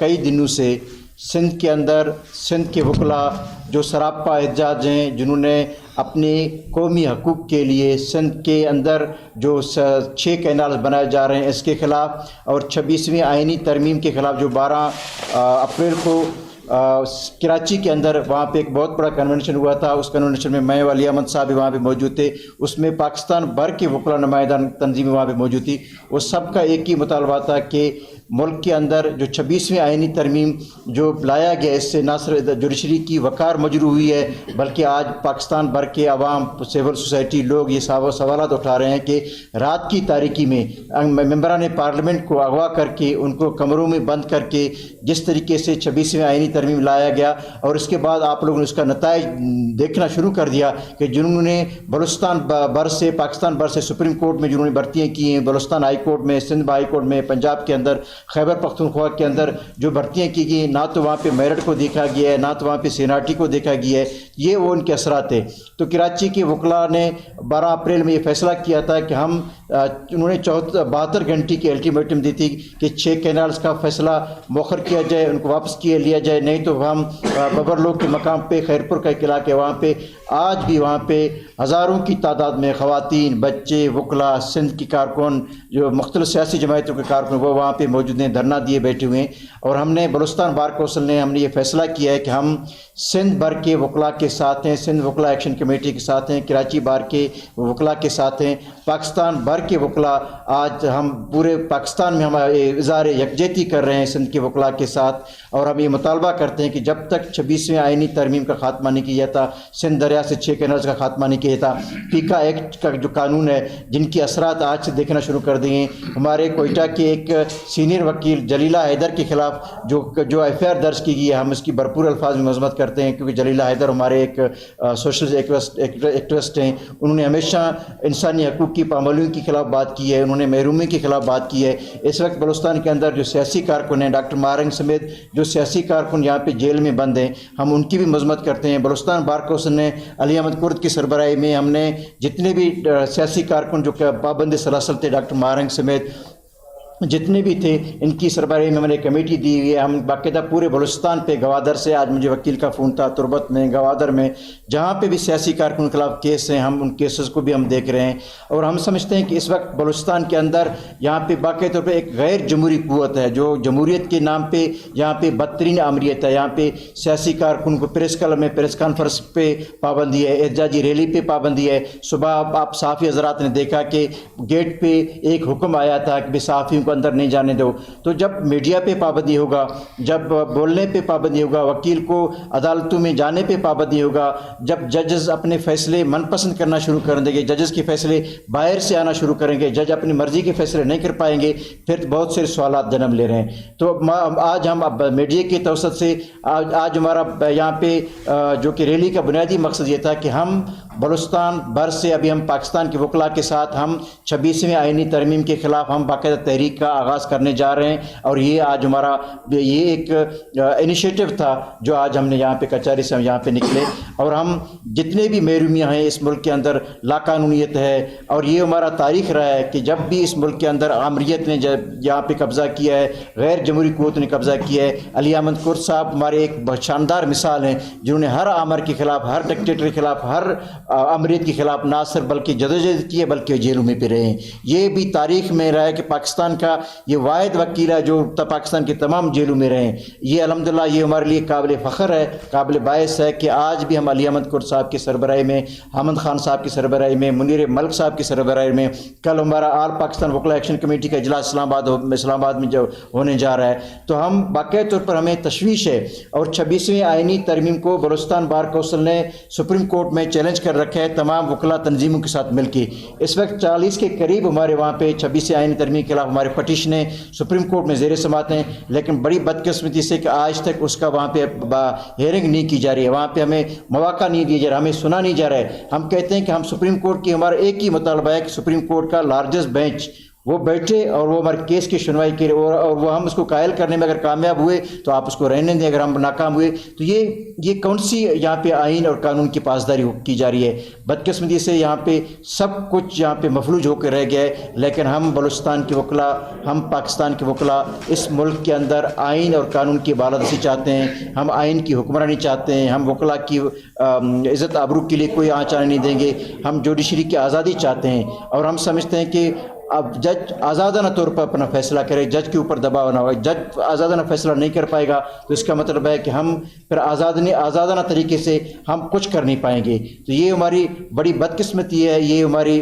کئی دنوں سے سندھ کے اندر سندھ کے وکلاء جو سراپا احتجاج ہیں، جنہوں نے اپنے قومی حقوق کے لیے سندھ کے اندر جو 6 کینالز بنائے جا رہے ہیں اس کے خلاف، اور 26ویں آئینی ترمیم کے خلاف جو 12 اپریل کو کراچی کے اندر وہاں پہ ایک بہت بڑا کنونشن ہوا تھا. اس کنونشن میں میں علی احمد صاحب بھی وہاں پہ موجود تھے. اس میں پاکستان بھر کے وکلا نمائندہ تنظیمیں وہاں پہ موجود تھی. وہ سب کا ایک ہی مطالبہ تھا کہ ملک کے اندر جو 26ویں آئینی ترمیم جو لایا گیا، اس سے نہ صرف جوڈیشری کی وقار مجروح ہوئی ہے، بلکہ آج پاکستان بھر کے عوام، سول سوسائٹی، لوگ یہ سوالات اٹھا رہے ہیں کہ رات کی تاریکی میں ممبران پارلیمنٹ کو اغوا کر کے ان کو کمروں میں بند کر کے جس طریقے سے 26ویں آئینی ترمیم لایا گیا، اور اس کے بعد آپ لوگوں نے اس کا نتائج دیکھنا شروع کر دیا کہ جنہوں نے بلوچستان بھر سے، پاکستان بھر سے سپریم کورٹ میں جنہوں نے بھرتیاں کی ہیں، بلوچستان ہائی کورٹ میں، سندھ ہائی کورٹ میں، پنجاب کے اندر، خیبر پختونخوا کے اندر جو بھرتیاں کی گئی، نہ تو وہاں پہ میرٹ کو دیکھا گیا ہے، نہ تو وہاں پہ سیناٹی کو دیکھا گیا ہے. یہ وہ ان کے اثرات تھے. تو کراچی کے وکلاء نے 12 اپریل میں یہ فیصلہ کیا تھا کہ انہوں نے 72 گھنٹے کی الٹیمیٹم دی تھی کہ 6 کینالز کا فیصلہ مؤخر کیا جائے، ان کو واپس لیا جائے، نہیں تو ہم ببر لوگ کے مقام پہ، خیرپور کا ایک علاقہ ہے وہاں پہ آج بھی وہاں پہ ہزاروں کی تعداد میں خواتین، بچے، وکلاء، سندھ کی کارکن، جو مختلف سیاسی جماعتوں کے کارکن وہ وہاں پہ موجود ہیں، دھرنا دیے بیٹھے ہوئے ہیں. اور ہم نے بلوچستان بار کونسل نے ہم نے یہ فیصلہ کیا ہے کہ ہم سندھ بھر کے وکلاء کے ساتھ ہیں، سندھ وکلاء ایکشن کمیٹی کے ساتھ ہیں، کراچی بار کے وکلاء کے ساتھ ہیں، پاکستان بھر کے وکلاء. آج ہم پورے پاکستان میں ہم اظہار یکجہتی کر رہے ہیں سندھ کے وکلاء کے ساتھ، اور ہم یہ مطالبہ کرتے ہیں کہ جب تک 26ویں آئینی ترمیم کا خاتمہ نہیں کیا جاتا، سندھ دریا سے 6 کینالز کا خاتمہ نہیں کیا جاتا، پیکا ایکٹ کا جو قانون ہے جن کی اثرات آج سے دیکھنا شروع کر دیے ہیں. ہمارے کوئٹہ کے ایک سینئر وکیل جلیلہ حیدر کے خلاف جو ایف آئی آر درج کی گئی ہے، ہم اس کی بھرپور الفاظ میں مذمت کرتے ہیں، کیونکہ جلیلہ حیدر ہمارے ایک سوشل ایکٹیوسٹ ہیں. انہوں نے ہمیشہ انسانی حقوق کی پامالیوں کے خلاف بات کی ہے، انہوں نے محرومی کے خلاف بات کی ہے. اس وقت بلوچستان کے اندر جو سیاسی کارکن ہیں، ڈاکٹر مہارنگ سمیت جو سیاسی کارکن یہاں پہ جیل میں بند ہیں، ہم ان کی بھی مذمت کرتے ہیں. بلوچستان بار کونسل نے علی احمد کرد کی سربراہی میں ہم نے جتنے بھی سیاسی کارکن جو پابند سلاسل تھے، ڈاکٹر مہارنگ سمیت جتنے بھی تھے، ان کی سربراہی میں ہم نے کمیٹی دی ہوئی ہے. ہم باقاعدہ پورے بلوچستان پہ گوادر سے، آج مجھے وکیل کا فون تھا، تربت میں، گوادر میں، جہاں پہ بھی سیاسی کارکن کے خلاف کیس ہیں، ہم ان کیسز کو بھی ہم دیکھ رہے ہیں. اور ہم سمجھتے ہیں کہ اس وقت بلوچستان کے اندر یہاں پہ باقاعدہ طور پہ ایک غیر جمہوری قوت ہے جو جمہوریت کے نام پہ یہاں پہ بدترین آمریت ہے. یہاں پہ سیاسی کارکن کو پریس کلب میں پریس کانفرنس پہ پابندی ہے، احتجاجی ریلی پہ پابندی ہے. صبح آپ صحافی حضرات نے دیکھا کہ گیٹ پہ ایک حکم آیا تھا کہ صحافیوں کو اندر نہیں جانے دو. تو جب میڈیا پہ پابندی ہوگا، جب بولنے پہ پابندی ہوگا، وکیل کو عدالتوں میں جانے پہ پابندی ہوگا، جب ججز اپنے فیصلے من پسند کرنا شروع کر دیں گے، ججز کے فیصلے باہر سے آنا شروع کریں گے، جج اپنی مرضی کے فیصلے نہیں کر پائیں گے، پھر بہت سے سوالات جنم لے رہے ہیں. تو آج ہم میڈیا کے توسط سے آج ہمارا یہاں پہ جو کہ ریلی کا بنیادی مقصد یہ تھا کہ ہم بلوچستان بھر سے ابھی ہم پاکستان کے وکلاء کے ساتھ ہم 26ویں آئینی ترمیم کے خلاف ہم باقاعدہ تحریک کا آغاز کرنے جا رہے ہیں. اور یہ آج ہمارا یہ ایک انیشیٹو تھا جو آج ہم نے یہاں پہ کچہری سے یہاں پہ نکلے. اور ہم جتنے بھی محرومیاں ہیں اس ملک کے اندر، لاقانونیت ہے، اور یہ ہمارا تاریخ رہا ہے کہ جب بھی اس ملک کے اندر آمریت نے یہاں پہ قبضہ کیا ہے، غیر جمہوری قوت نے قبضہ کیا ہے. علی احمد کرد صاحب ہمارے ایک بہت شاندار مثال ہیں جنہوں نے ہر آمر کے خلاف، ہر ڈکٹیٹر کے خلاف، ہر آمریت کے خلاف نہ صرف بلکہ جدوجہد کی ہے بلکہ جیلوں میں بھی رہے ہیں. یہ بھی تاریخ میں رہا ہے کہ پاکستان کا یہ واحد وکیل ہے جو پاکستان کے تمام جیلوں میں رہے ہیں. یہ الحمدللہ یہ ہمارے لیے قابل فخر ہے، قابل باعث ہے کہ آج بھی ہم علی احمد کرد صاحب کی سربراہی میں، حامد خان صاحب کی سربراہی میں، منیر ملک صاحب کی سربراہی میں، کل ہمارا آل پاکستان وکلا ایکشن کمیٹی کا اجلاس اسلام آباد میں جو ہونے جا رہا ہے. تو ہم باقاعدہ طور پر ہمیں تشویش ہے. اور 26ویں آئینی ترمیم کو بلوچستان بار کونسل نے سپریم کورٹ میں چیلنج کر رکھا ہے تمام وکلا تنظیموں کے ساتھ مل کے. اس وقت 40 کے قریب ہمارے وہاں پہ 26ویں آئینی ترمیم کے خلاف ہمارے پٹیشنیں سپریم کورٹ میں زیر سماعت ہیں، لیکن بڑی بدقسمتی سے کہ آج تک اس کا وہاں پہ ہیئرنگ نہیں کی جا رہی ہے، وہاں پہ ہمیں مواقع نہیں دیا جا رہا، ہمیں سنا نہیں جا رہا ہے. ہم کہتے ہیں کہ ہم سپریم کورٹ کی، ہمارا ایک ہی مطالبہ ہے کہ سپریم کورٹ کا لارجسٹ بینچ وہ بیٹھے اور وہ ہمارے کیس کی سنوائی کے اور وہ ہم اس کو قائل کرنے میں اگر کامیاب ہوئے تو آپ اس کو رہنے دیں، اگر ہم ناکام ہوئے تو یہ کون سی یہاں پہ آئین اور قانون کی پاسداری کی جا رہی ہے؟ بدقسمتی سے یہاں پہ سب کچھ یہاں پہ مفلوج ہو کے رہ گیا ہے، لیکن ہم بلوچستان کے وکلاء، ہم پاکستان کے وکلاء اس ملک کے اندر آئین اور قانون کی بالادستی چاہتے ہیں، ہم آئین کی حکمرانی چاہتے ہیں، ہم وکلاء کی عزت آبرو کے لیے کوئی آنچ آنے نہیں دیں گے، ہم جوڈیشری کی آزادی چاہتے ہیں، اور ہم سمجھتے ہیں کہ اب جج آزادانہ طور پر اپنا فیصلہ کرے، جج کے اوپر دباؤ نہ ہو، جج آزادانہ فیصلہ نہیں کر پائے گا تو اس کا مطلب ہے کہ ہم پھر آزادانہ طریقے سے ہم کچھ کر نہیں پائیں گے۔ تو یہ ہماری بڑی بدقسمتی ہے، یہ ہماری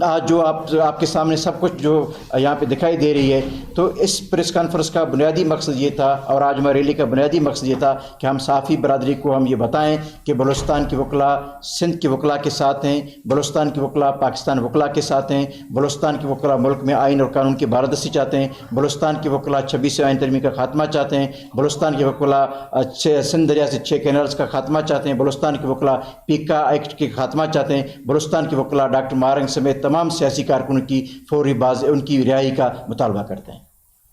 آج جو آپ کے سامنے سب کچھ جو یہاں پہ دکھائی دے رہی ہے، تو اس پریس کانفرنس کا بنیادی مقصد یہ تھا، اور آج ہماری ریلی کا بنیادی مقصد یہ تھا کہ ہم صحافی برادری کو ہم یہ بتائیں کہ بلوچستان کے وکلاء سندھ کے وکلاء کے ساتھ ہیں، بلوچستان کے وکلاء پاکستان وکلاء کے ساتھ ہیں، بلوچستان کے وکلاء ملک میں آئین اور قانون کی بالادستی چاہتے ہیں، بلوچستان کے وکلاء 26 آئین ترمیم کا خاتمہ چاہتے ہیں، بلوچستان کے وکلاء سندھ دریا سے 6 کینالز کا خاتمہ چاہتے ہیں، بلوچستان کے وکلاء پیکا ایکٹ کے خاتمہ چاہتے ہیں، بلوچستان کے وکلاء ڈاکٹر مہارنگ سمیت تمام سیاسی کارکنوں کی فوری ان کی رہائی کا مطالبہ کرتے ہیں،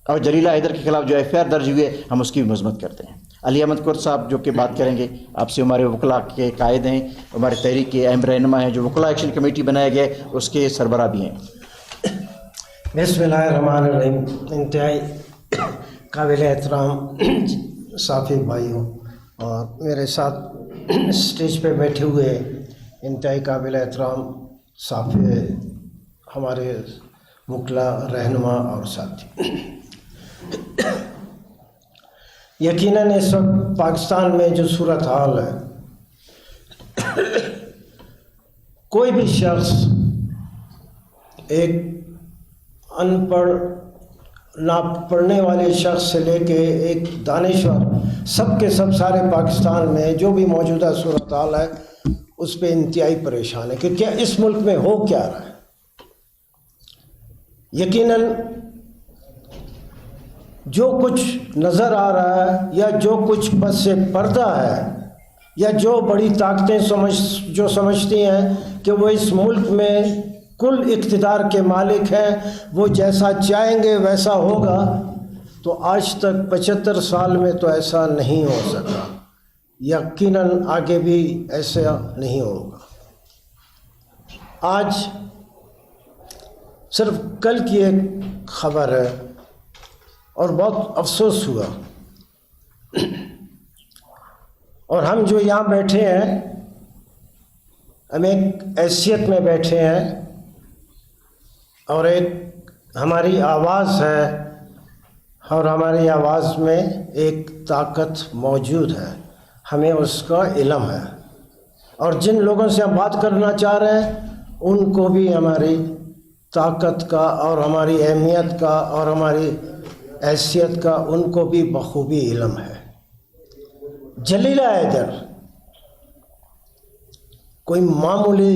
اور جلیلہ حیدر کے خلاف جو FIR درج ہوئی ہے ہم اس کی بھی مذمت کرتے ہیں۔ علی احمد کور صاحب جو کہ بات کریں گے آپ سے، ہمارے وکلاء کے قائد ہیں، ہمارے تحریک کے اہم رہنما ہیں، جو وکلاء ایکشن کمیٹی بنایا گیا ہے اس کے سربراہ بھی ہیں۔ بسم اللہ الرحمن الرحیم۔ انتہائی قابل احترام صحافی بھائیوں اور میرے ساتھ اسٹیج پہ بیٹھے ہوئے انتہائی قابل احترام صحافی ہمارے وکلاء، رہنما اور ساتھی، یقیناً اس وقت پاکستان میں جو صورتحال ہے، کوئی بھی شخص ایک ان پڑھ نہ پڑھنے والے شخص سے لے کے ایک دانشور، سب کے سب سارے پاکستان میں جو بھی موجودہ صورتحال ہے اس پہ انتہائی پریشان ہے کہ کیا اس ملک میں ہو کیا رہا ہے۔ یقیناً جو کچھ نظر آ رہا ہے یا جو کچھ پس سے پردہ ہے یا جو بڑی طاقتیں جو سمجھتی ہیں کہ وہ اس ملک میں کل اقتدار کے مالک ہیں، وہ جیسا چاہیں گے ویسا ہوگا، تو آج تک 75 سال میں تو ایسا نہیں ہو سکا، یقیناً آگے بھی ایسا نہیں ہوگا۔ آج صرف کل کی ایک خبر ہے اور بہت افسوس ہوا، اور ہم جو یہاں بیٹھے ہیں ہم ایک حیثیت میں بیٹھے ہیں اور ایک ہماری آواز ہے، اور ہماری آواز میں ایک طاقت موجود ہے، ہمیں اس کا علم ہے، اور جن لوگوں سے ہم بات کرنا چاہ رہے ہیں ان کو بھی ہماری طاقت کا اور ہماری اہمیت کا اور ہماری حیثیت کا ان کو بھی بخوبی علم ہے۔ جلیلہ حیدر کوئی معمولی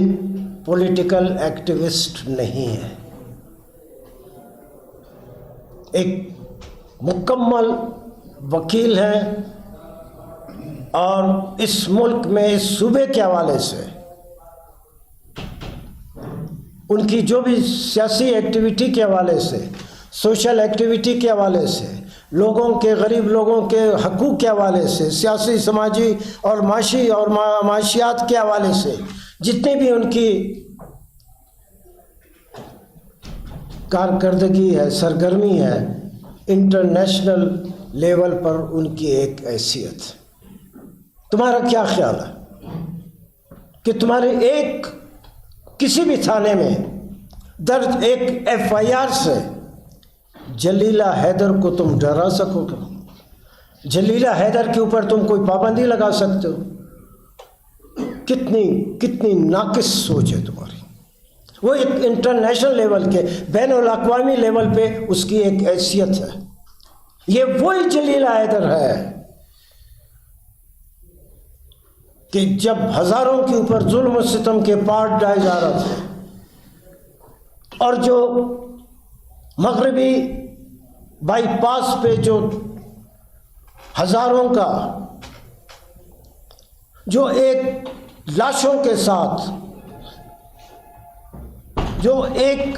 پولیٹیکل ایکٹیوسٹ نہیں ہے، ایک مکمل وکیل ہے، اور اس ملک میں اس صوبے کے حوالے سے ان کی جو بھی سیاسی ایکٹیویٹی کے حوالے سے، سوشل ایکٹیویٹی کے حوالے سے، لوگوں کے، غریب لوگوں کے حقوق کے حوالے سے، سیاسی، سماجی اور معاشی اور معاشیات کے حوالے سے جتنی بھی ان کی کارکردگی ہے، سرگرمی ہے، انٹرنیشنل لیول پر ان کی ایک حیثیت۔ تمہارا کیا خیال ہے کہ تمہارے ایک کسی بھی تھانے میں درج ایک FIR سے جلیلہ حیدر کو تم ڈرا سکو گے؟ جلیلہ حیدر کے اوپر تم کوئی پابندی لگا سکتے ہو؟ کتنی ناقص سوچ ہے تمہاری۔ وہ ایک انٹرنیشنل لیول کے، بین الاقوامی لیول پہ اس کی ایک حیثیت ہے۔ یہ وہی جلیلہ حیدر ہے کہ جب ہزاروں کے اوپر ظلم و ستم کے پاٹ ڈائے جا رہے تھے، اور جو مغربی بائی پاس پہ جو ہزاروں کا جو ایک لاشوں کے ساتھ جو ایک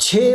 6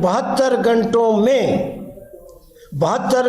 72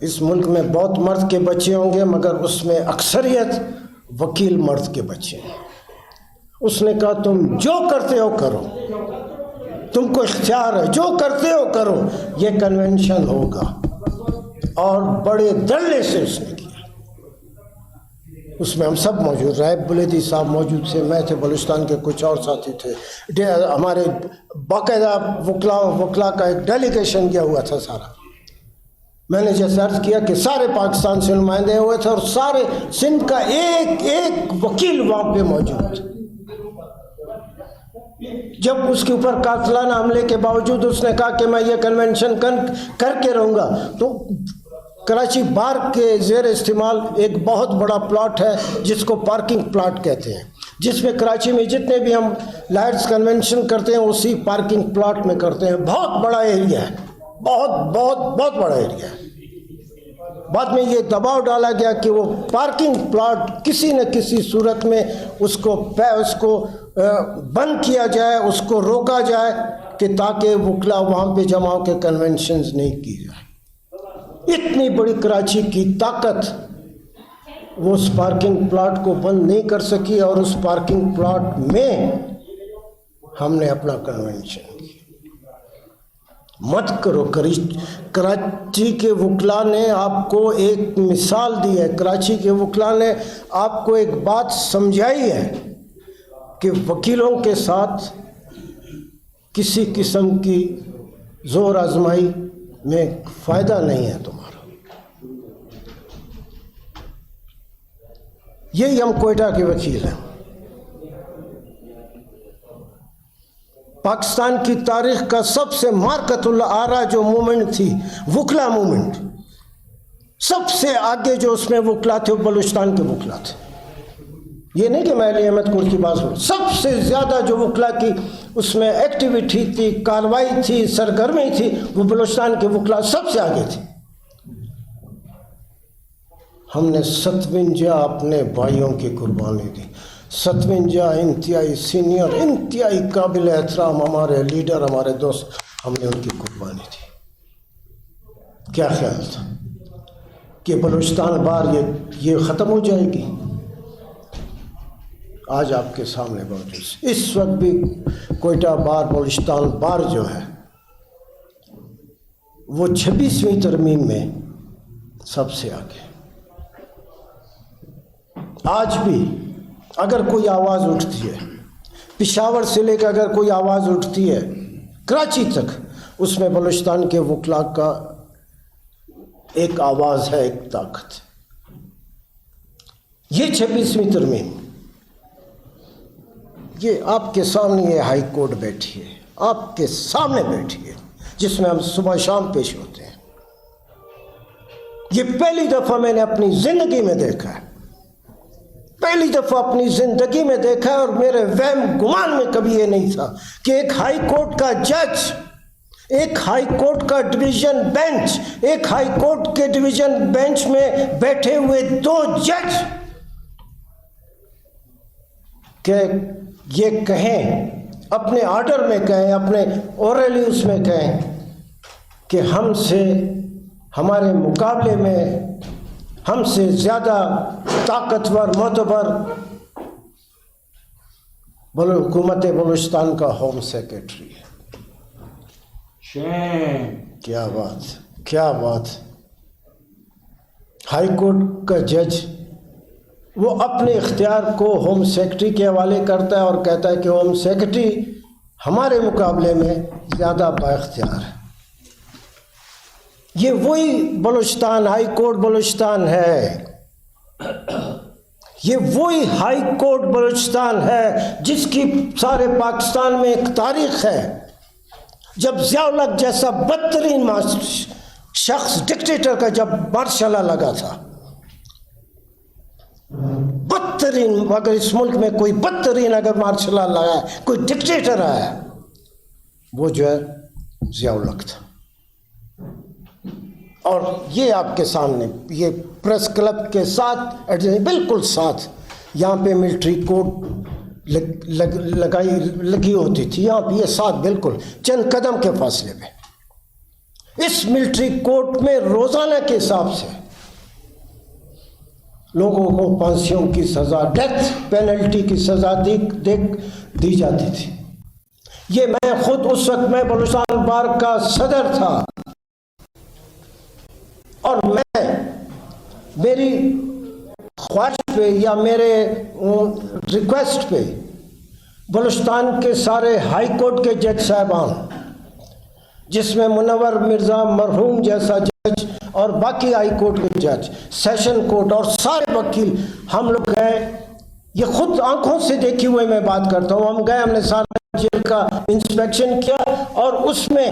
اس ملک میں بہت مرد کے بچے ہوں گے مگر اس میں اکثریت وکیل مرد کے بچے ہیں. اس نے کہا تم جو کرتے ہو کرو, تم کو اختیار ہے, جو کرتے ہو کرو, یہ کنونشن ہوگا. اور بڑے دھڑلے سے اس نے کیا. اس میں ہم سب موجود, رائب بلیدی صاحب موجود تھے, میں تھے, بلوچستان کے کچھ اور ساتھی تھے, ہمارے باقاعدہ وکلا کا ایک ڈیلیگیشن گیا ہوا تھا سارا. میں نے جیسے عرض کیا کہ سارے پاکستان سے نمائندے ہوئے تھے اور سارے سندھ کا ایک ایک وکیل وہاں پہ موجود تھے. جب اس کے اوپر قاتلانہ حملے کے باوجود اس نے کہا کہ میں یہ کنونشن کر کے رہوں گا, تو کراچی بار کے زیر استعمال ایک بہت بڑا پلاٹ ہے جس کو پارکنگ پلاٹ کہتے ہیں, جس میں کراچی میں جتنے بھی ہم لائٹس کنونشن کرتے ہیں اسی پارکنگ پلاٹ میں کرتے ہیں. بہت بڑا ایریا ہے, بہت بہت بہت بڑا ایریا ہے. بعد میں یہ دباؤ ڈالا گیا کہ وہ پارکنگ پلاٹ کسی نہ کسی صورت میں اس کو بند کیا جائے, اس کو روکا جائے کہ تاکہ وکلا وہاں پہ جمع ہو کے کنونشنز نہیں کی جائے. اتنی بڑی کراچی کی طاقت وہ اس پارکنگ پلاٹ کو بند نہیں کر سکی اور اس پارکنگ پلاٹ میں ہم نے اپنا کنونشن کیا. مت کرو. کراچی کے وکلا نے آپ کو ایک مثال دی ہے, کراچی کے وکلا نے آپ کو ایک بات سمجھائی ہے کہ وکیلوں کے ساتھ کسی قسم کی زور آزمائی میں فائدہ نہیں ہے تمہارا. یہی ہم کوئٹہ کے وکیل ہیں. پاکستان کی تاریخ کا سب سے مارکت الآرا جو مومنٹ تھی وکلا مومنٹ, سب سے آگے جو اس میں وکلا تھے وہ بلوچستان کے وکلا تھے. یہ نہیں کہ میں علی احمد کور کی بات ہوں, سب سے زیادہ جو وکلا کی اس میں ایکٹیویٹی تھی, کاروائی تھی, سرگرمی تھی, وہ بلوچستان کے وکلا سب سے آگے تھی. ہم نے 57 اپنے بھائیوں کی قربانی دی. 57 انتہائی سینئر, انتہائی قابل احترام ہمارے لیڈر, ہمارے دوست, ہم نے ان کی قربانی دی. کیا خیال تھا کہ بلوچستان بار یہ ختم ہو جائے گی؟ آج آپ کے سامنے موجود. اس وقت بھی کوئٹہ بار, بلوچستان بار جو ہے وہ 26ویں ترمیم میں سب سے آگے. آج بھی اگر کوئی آواز اٹھتی ہے, پشاور سے لے کر اگر کوئی آواز اٹھتی ہے کراچی تک, اس میں بلوچستان کے وکلا کا ایک آواز ہے, ایک طاقت. یہ 26ویں ترمیم, یہ آپ کے سامنے یہ ہائی کورٹ بیٹھی ہے, آپ کے سامنے بیٹھی ہے, جس میں ہم صبح شام پیش ہوتے ہیں. یہ پہلی دفعہ میں نے اپنی زندگی میں دیکھا ہے, پہلی دفعہ اپنی زندگی میں دیکھا ہے, اور میرے وہم گمان میں کبھی یہ نہیں تھا کہ ایک ہائی کورٹ کا جج, ایک ہائی کورٹ کا ڈویژن بینچ, ایک ہائی کورٹ کے ڈویژن بینچ میں بیٹھے ہوئے 2 جج کہ یہ کہیں, اپنے آرڈر میں کہیں, اپنے اوریلی اس میں کہیں کہ ہم سے, ہمارے مقابلے میں ہم سے زیادہ طاقتور معتبر حکومت بلوچستان کا ہوم سیکریٹری ہے. کیا بات, کیا بات. ہائی کورٹ کا جج وہ اپنے اختیار کو ہوم سیکریٹری کے حوالے کرتا ہے اور کہتا ہے کہ ہوم سیکریٹری ہمارے مقابلے میں زیادہ با اختیار ہے. یہ وہی بلوچستان, ہائی کورٹ بلوچستان ہے, یہ وہی ہائی کورٹ بلوچستان ہے جس کی سارے پاکستان میں ایک تاریخ ہے. جب ضیاء الحق جیسا بدترین شخص ڈکٹیٹر کا جب مارشل لا لگا تھا, بدترین, اگر اس ملک میں کوئی بدترین اگر مارشل لا لگا ہے, کوئی ڈکٹیٹر آیا, وہ جو ہے ضیاء الحق تھا. اور یہ آپ کے سامنے, یہ پریس کلب کے ساتھ بالکل ساتھ, یہاں پہ ملٹری کوٹ لگی ہوتی تھی, یہاں پہ یہ ساتھ بالکل چند قدم کے فاصلے پہ. اس ملٹری کورٹ میں روزانہ کے حساب سے لوگوں کو پھانسیوں کی سزا، ڈیتھ پینلٹی کی سزا دی جاتی تھی. یہ میں خود اس وقت میں بلوچستان بار کا صدر تھا، اور میری خواہش پہ یا میرے ریکویسٹ پہ بلوچستان کے سارے ہائی کورٹ کے جج صاحبان، جس میں منور مرزا مرحوم جیسا جج اور باقی ہائی کورٹ کے جج، سیشن کورٹ اور سارے وکیل، ہم لوگ گئے. یہ خود آنکھوں سے دیکھی ہوئے میں بات کرتا ہوں. ہم گئے، ہم نے سارا جیل کا انسپیکشن کیا، اور اس میں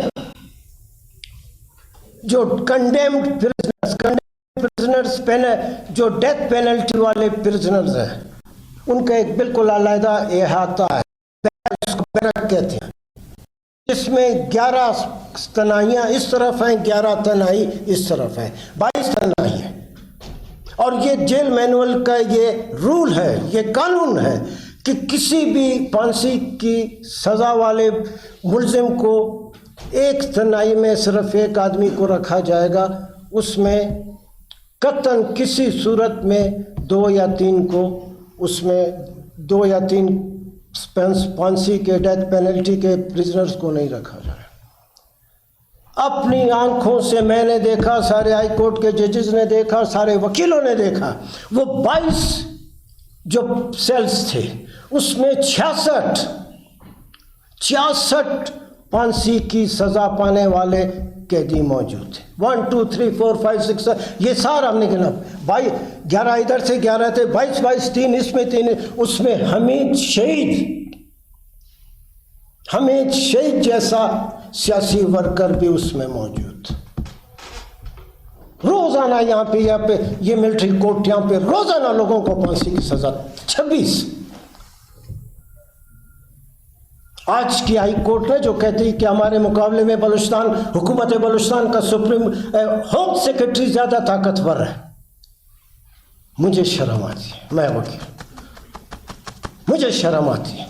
جو کنڈیمڈ پرزنرز جو ڈیتھ پینلٹی والے پرزنرز ہیں، ان کا ایک بالکل علیحدہ احاطہ ہے، اس کو بیرک کہتے ہیں، جس میں 11 تنہائیاں اس طرف ہیں، 11 تنہائی اس طرف ہیں، 22 تنہائی ہیں. اور یہ جیل مینول کا یہ رول ہے، یہ قانون ہے کہ کسی بھی پھانسی کی سزا والے ملزم کو ایک تنہائی میں صرف ایک آدمی کو رکھا جائے گا. اس میں قطعاً کسی صورت میں 2 یا 3 کو، اس میں 2 یا 3 پھانسی کے ڈیتھ پینلٹی کے پرزنرز کو نہیں رکھا جائے. اپنی آنکھوں سے میں نے دیکھا، سارے ہائی کورٹ کے ججز نے دیکھا، سارے وکیلوں نے دیکھا. وہ 22 جو سیلز تھے، اس میں 66 پھانسی کی سزا پانے والے قیدی موجود تھے. 1 2 3 4 5 6 یہ سارا ہم نے گنا. 11 ادھر سے 11 تھے، 22 3 اس میں 3. اس میں حمید شہید جیسا سیاسی ورکر بھی اس میں موجود تھا. روزانہ یہاں پہ یہ ملٹری کورٹ یہاں پہ روزانہ لوگوں کو پھانسی کی سزا. 26 آج کی ہائی کورٹ ہے جو کہتی ہے کہ ہمارے مقابلے میں بلوچستان، حکومت بلوچستان کا سپریم ہوم سیکرٹری زیادہ طاقتور ہے. مجھے شرم آتی ہے، میں وکیل، مجھے شرم آتی ہے.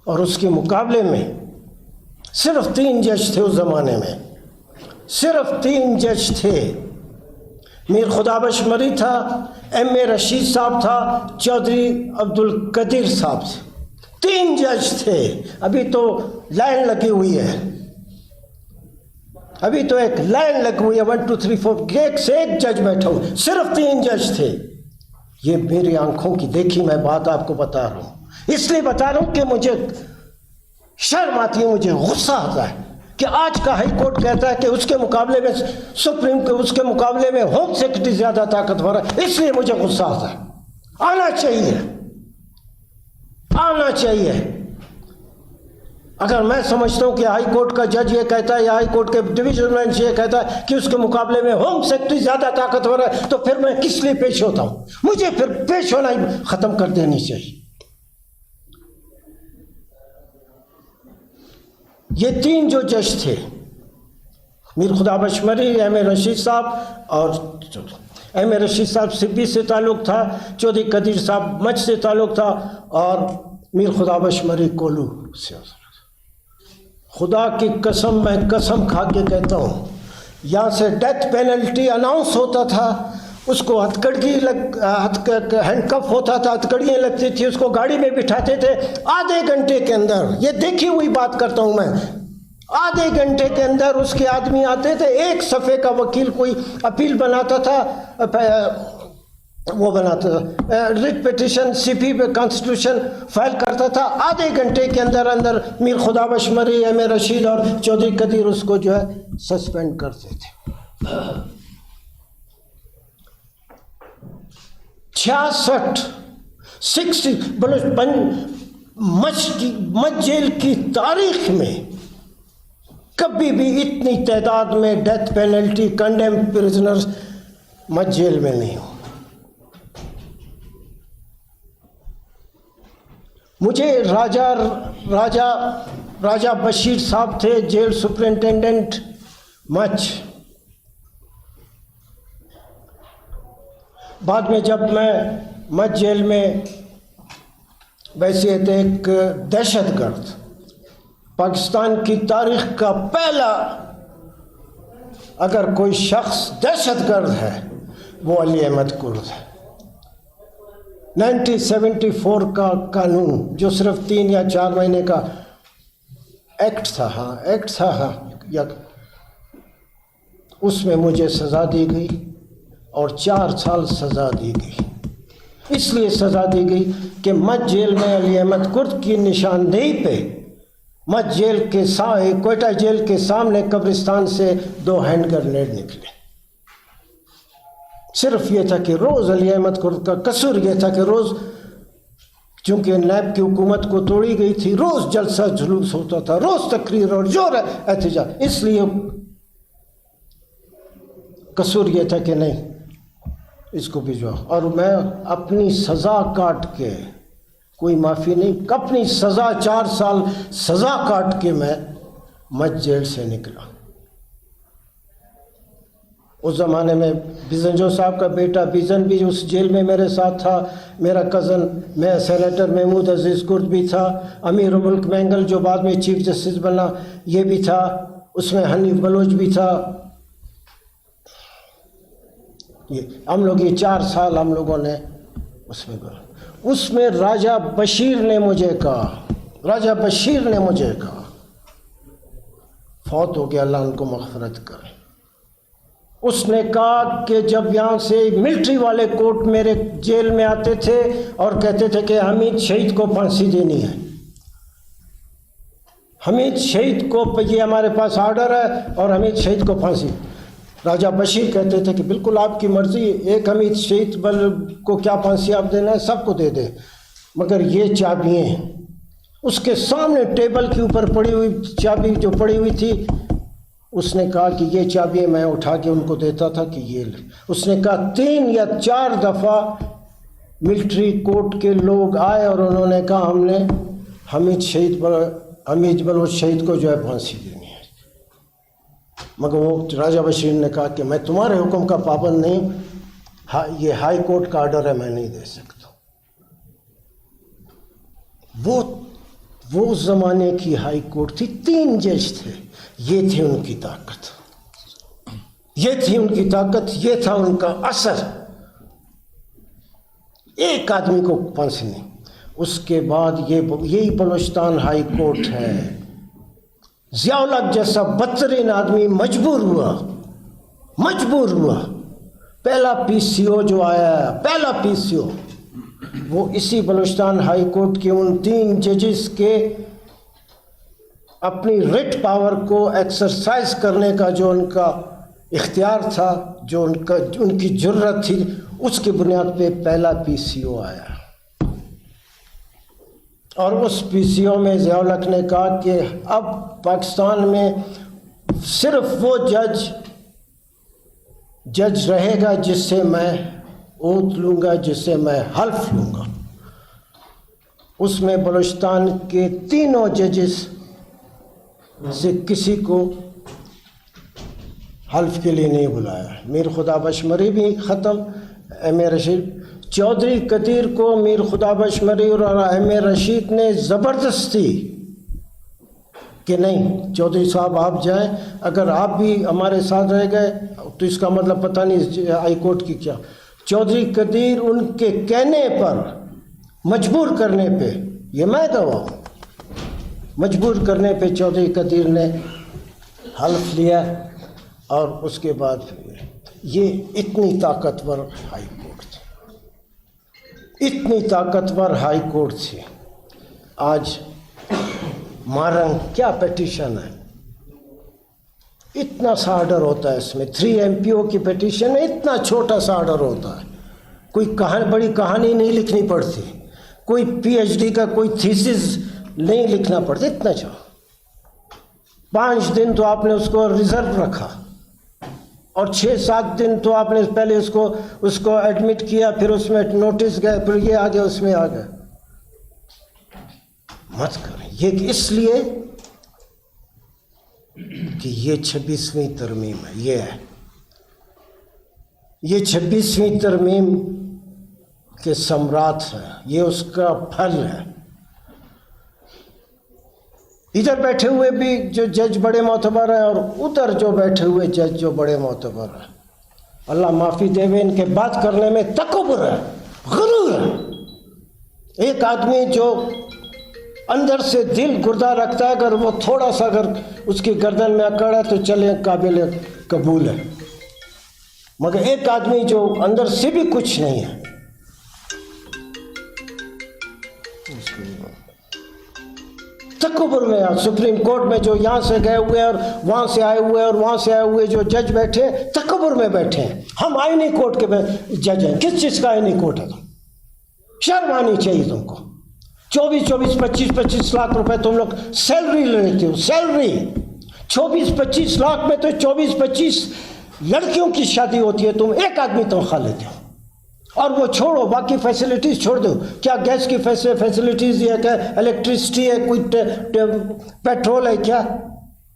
اور اس کے مقابلے میں صرف 3 جج تھے اس زمانے میں، صرف 3 جج تھے. میر خدا بخش مری تھا، ایم اے رشید صاحب تھا، چودھری عبدالقدیر صاحب تھے. 3 جج تھے. ابھی تو لائن لگی ہوئی ہے، ابھی تو ایک لائن لگی ہوئی ہے، 1 2 3 4 ایک سے ایک جج بیٹھا ہوں. صرف 3 جج تھے. یہ میری آنکھوں کی دیکھی میں بات آپ کو بتا رہا ہوں. اس لیے بتا رہا ہوں کہ مجھے شرم آتی ہے، مجھے غصہ آتا ہے کہ آج کا ہائی کورٹ کہتا ہے کہ اس کے مقابلے میں سپریم کے اس کے مقابلے میں ہوم سیکرٹری زیادہ طاقتور ہے. اس لیے مجھے غصہ آتا ہے. آنا چاہیے. اگر میں سمجھتا ہوں کہ ہائی کورٹ کا جج یہ کہتا ہے یا ہائی کورٹ کے ڈویژن بینچ یہ کہتا ہے کہ اس کے مقابلے میں ہوم سیکرٹری زیادہ طاقتور ہے، تو پھر میں کس لیے پیش ہوتا ہوں؟ مجھے پھر پیش ہونا ہی ختم کر دینی چاہیے. یہ 3 جو جج تھے، میر خدا بخش مری، ایم اے رشید صاحب، اور ایم اے رشید صاحب سبی سے تعلق تھا، چودھری قدیر صاحب مچھ سے تعلق تھا، اور میر خدا بخش مری کولو سے. خدا کی قسم، میں قسم کھا کے کہتا ہوں، یہاں سے ڈیتھ پینلٹی اناؤنس ہوتا تھا، اس کو ہینڈ کف ہوتا تھا، ہتھکڑیاں لگتی تھی، اس کو گاڑی میں بٹھاتے تھے. آدھے گھنٹے کے اندر، یہ دیکھی ہوئی بات کرتا ہوں میں، آدھے گھنٹے کے اندر اس کے آدمی آتے تھے. ایک صفحے کا وکیل کوئی اپیل بناتا تھا، وہ بناتا تھا ریٹ پیٹیشن، سی پی پہ کانسٹیٹیوشن فائل کرتا تھا. آدھے گھنٹے کے اندر اندر میر خدا بخش مری، ایم اے رشید اور چودھری قدیر اس کو جو ہے سسپینڈ کرتے تھے. 60 مچھ جیل کی تاریخ میں کبھی بھی اتنی تعداد میں death penalty condemned prisoners Mach jail میں نہیں ہو. مجھے راجہ بشیر صاحب تھے جیل سپرنٹینڈنٹ مچھ. بعد میں جب میں مچھ جیل میں ویسے تھے ایک دہشت گرد پاکستان کی تاریخ کا پہلا اگر کوئی شخص دہشت گرد ہے وہ علی احمد کرد ہے۔ 1974 کا قانون جو صرف 3 یا 4 مہینے کا ایکٹ تھا یا اس میں مجھے سزا دی گئی اور 4 سال سزا دی گئی۔ اس لیے سزا دی گئی کہ مت جیل میں علی احمد کرد کی نشاندہی پہ مت جیل کے کوئٹہ جیل کے سامنے قبرستان سے 2 ہینڈ گرنیڈ نکلے۔ صرف یہ تھا کہ روز علی احمد کرد کا قصور یہ تھا کہ روز، چونکہ نیب کی حکومت کو توڑی گئی تھی، روز جلسہ جلوس ہوتا تھا، روز تقریر اور زور احتجاج، اس لیے قصور یہ تھا کہ نہیں اس کو بھجوا، اور میں اپنی سزا کاٹ کے، کوئی معافی نہیں، اپنی سزا 4 سال سزا کاٹ کے میں مت جیل سے نکلا۔ اس زمانے میں بیزنجو صاحب کا بیٹا بیزن بھی اس جیل میں میرے ساتھ تھا، میرا کزن میں سینیٹر محمود عزیز کرد بھی تھا، امیر الملک مینگل جو بعد میں چیف جسٹس بنا یہ بھی تھا، اس میں حنیف بلوچ بھی تھا۔ ہم لوگ یہ 4 سال ہم لوگوں نے اس میں گزارا۔ اس میں راجہ بشیر نے مجھے کہا فوت ہو گیا، اللہ ان کو مغفرت کرے۔ اس نے کہا کہ جب یہاں سے ملٹری والے کوٹ میرے جیل میں آتے تھے اور کہتے تھے کہ حمید شہید کو پھانسی دینی ہے، حمید شہید کو، یہ ہمارے پاس آرڈر ہے اور حمید شہید کو پھانسی۔ راجہ بشیر کہتے تھے کہ بالکل آپ کی مرضی، ایک حمید شہید کو کیا پھانسی آپ دینا ہے، سب کو دے دیں، مگر یہ چابیاں اس کے سامنے ٹیبل کے اوپر پڑی ہوئی چابی جو پڑی ہوئی تھی، اس نے کہا کہ یہ چابیاں میں اٹھا کے ان کو دیتا تھا کہ یہ لے۔ اس نے کہا 3 یا 4 دفعہ ملٹری کورٹ کے لوگ آئے اور انہوں نے کہا ہم نے حمید بلوچ شہید کو جو ہے پھانسی دینی ہے، مگر وہ راجہ بشیر نے کہا کہ میں تمہارے حکم کا پابند نہیں، یہ ہائی کورٹ کا آرڈر ہے، میں نہیں دے سکتا۔ وہ زمانے کی ہائی کورٹ تھی، 3 جج تھے، یہ تھی ان کی طاقت، یہ تھا ان کا اثر، ایک آدمی کو پھانسی نہیں۔ اس کے بعد یہی بلوچستان ہائی کورٹ ہے، ضیاء الحق جیسا بدترین آدمی مجبور ہوا، پہلا پی سی او جو آیا ہے، پہلا پی سی او، وہ اسی بلوچستان ہائی کورٹ کے ان 3 ججز کے اپنی ریٹ پاور کو ایکسرسائز کرنے کا جو ان کا اختیار تھا، جو ان کی جرت تھی، اس کی بنیاد پہ پہلا پی سی او آیا، اور اس پی سی او میں ضیاء الحق نے کہا کہ اب پاکستان میں صرف وہ جج رہے گا جس سے میں اوت لوں گا، جس سے میں حلف لوں گا۔ اس میں بلوچستان کے 3 ججز سے کسی کو حلف کے لیے نہیں بلایا۔ میر خدا بخش مری بھی ختم، ایم اے رشید چودھری قدیر کو میر خدا بخش مری اور ایم اے رشید نے زبردستی کہ نہیں چودھری صاحب آپ جائیں، اگر آپ بھی ہمارے ساتھ رہ گئے تو اس کا مطلب پتہ نہیں ہائی کورٹ کی کیا۔ چودھری قدیر ان کے کہنے پر، مجبور کرنے پہ، یہ میں گواہ ہوں، مجبور کرنے پہ چودھری قدیر نے حلف لیا، اور اس کے بعد یہ اتنی طاقتور ہائی کورٹ تھی، اتنی طاقتور ہائی کورٹ تھی۔ آج مارنگ کیا پیٹیشن ہے، اتنا سا آرڈر ہوتا ہے اس میں، 3 MP کی پیٹیشن ہے، اتنا چھوٹا سا آرڈر ہوتا ہے، کوئی بڑی کہانی نہیں لکھنی پڑتی، کوئی PhD کا کوئی تھیسس نہیں لکھنا پڑتا، اتنا چھوٹا۔ 5 دن تو آپ نے اس کو ریزرو رکھا، اور 6-7 دن تو آپ نے پہلے اس کو ایڈمٹ کیا، پھر اس میں نوٹس گئے، پھر یہ آ گیا، اس میں آ گئے۔ مت کریں یہ، اس لیے کہ یہ 26ویں ترمیم ہے، یہ 26ویں ترمیم کے ثمرات ہیں، یہ اس کا پھل ہے۔ ادھر بیٹھے ہوئے بھی جو جج بڑے معتبر ہیں اور ادھر جو بیٹھے ہوئے جج جو بڑے معتبر ہیں. اللہ معافی دے ان کے بات کرنے میں تکبر ہے, غرور ہے. ایک آدمی جو اندر سے دل گردہ رکھتا ہے, اگر وہ تھوڑا سا اگر اس کی گردن میں اکڑ ہے تو چلے قابل قبول ہے, مگر ایک آدمی جو اندر سے بھی کچھ نہیں ہے, تکبر میں. سپریم کورٹ میں جو یہاں سے گئے ہوئے اور وہاں سے آئے ہوئے اور وہاں سے آئے ہوئے جو جج بیٹھے ہیں, تکبر میں بیٹھے ہیں. ہم آئینی کورٹ کے جج ہیں. کس چیز کا آئینی کورٹ ہے؟ شرم آنی چاہیے تم کو. 24-25 لاکھ روپے تم لوگ سیلری لیتے ہو. سیلری 24-25 لاکھ میں تو 24-25 لڑکیوں کی شادی ہوتی ہے, تم ایک آدمی تنخواہ لیتے ہو. اور وہ چھوڑو, باقی فیسلٹیز چھوڑ دو. کیا گیس کی فیسلٹیز ہے, کیا الیکٹریسٹی ہے, کوئی پیٹرول ہے کیا؟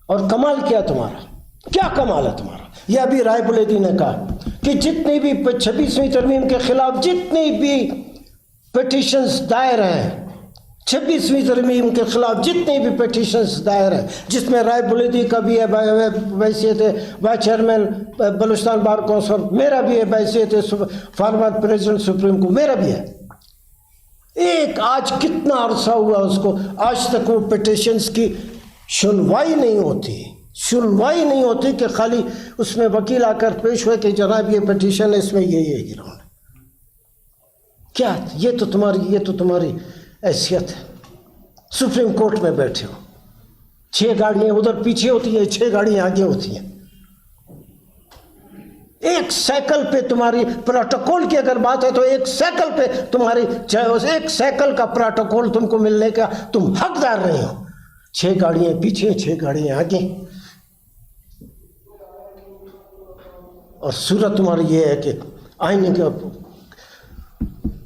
اور کمال کیا تمہارا؟ کیا کمال ہے تمہارا؟ یہ ابھی رائے بلیدی نے کہا کہ جتنی بھی 26ویں ترمیم کے خلاف جتنی بھی پٹیشنز دائر ہیں, 26ویں ترمیم کے خلاف جتنی بھی پٹیشنز دائر ہیں, جس میں رائے بلیدی کا بھی ہے بحیثیت vice chairman Balochistan bar council, میرا بھی ہے بحیثیت فارمر پریزیڈنٹ سپریم کو, میرا بھی ہے. ایک آج کتنا عرصہ ہوا اس کو, آج تک وہ پٹیشنز کی سنوائی نہیں ہوتی کہ خالی اس میں وکیل آ کر پیش ہوئے کہ جناب یہ پٹیشن ہے, اس میں یہ گراؤنڈ. کیا یہ تو تمہاری حیثیت ہے. سپریم کورٹ میں بیٹھے ہو, 6 گاڑیاں ادھر پیچھے ہوتی ہیں, 6 گاڑیاں آگے ہوتی ہیں. ایک سائیکل پہ تمہاری پروٹوکول کی اگر بات ہے تو ایک سائیکل پہ تمہاری, چاہے ایک سائیکل کا پروٹوکول تم کو ملنے کا تم حقدار نہیں ہو. 6 گاڑیاں پیچھے, 6 گاڑیاں آگے. اور صورت تمہاری یہ ہے کہ آئین کا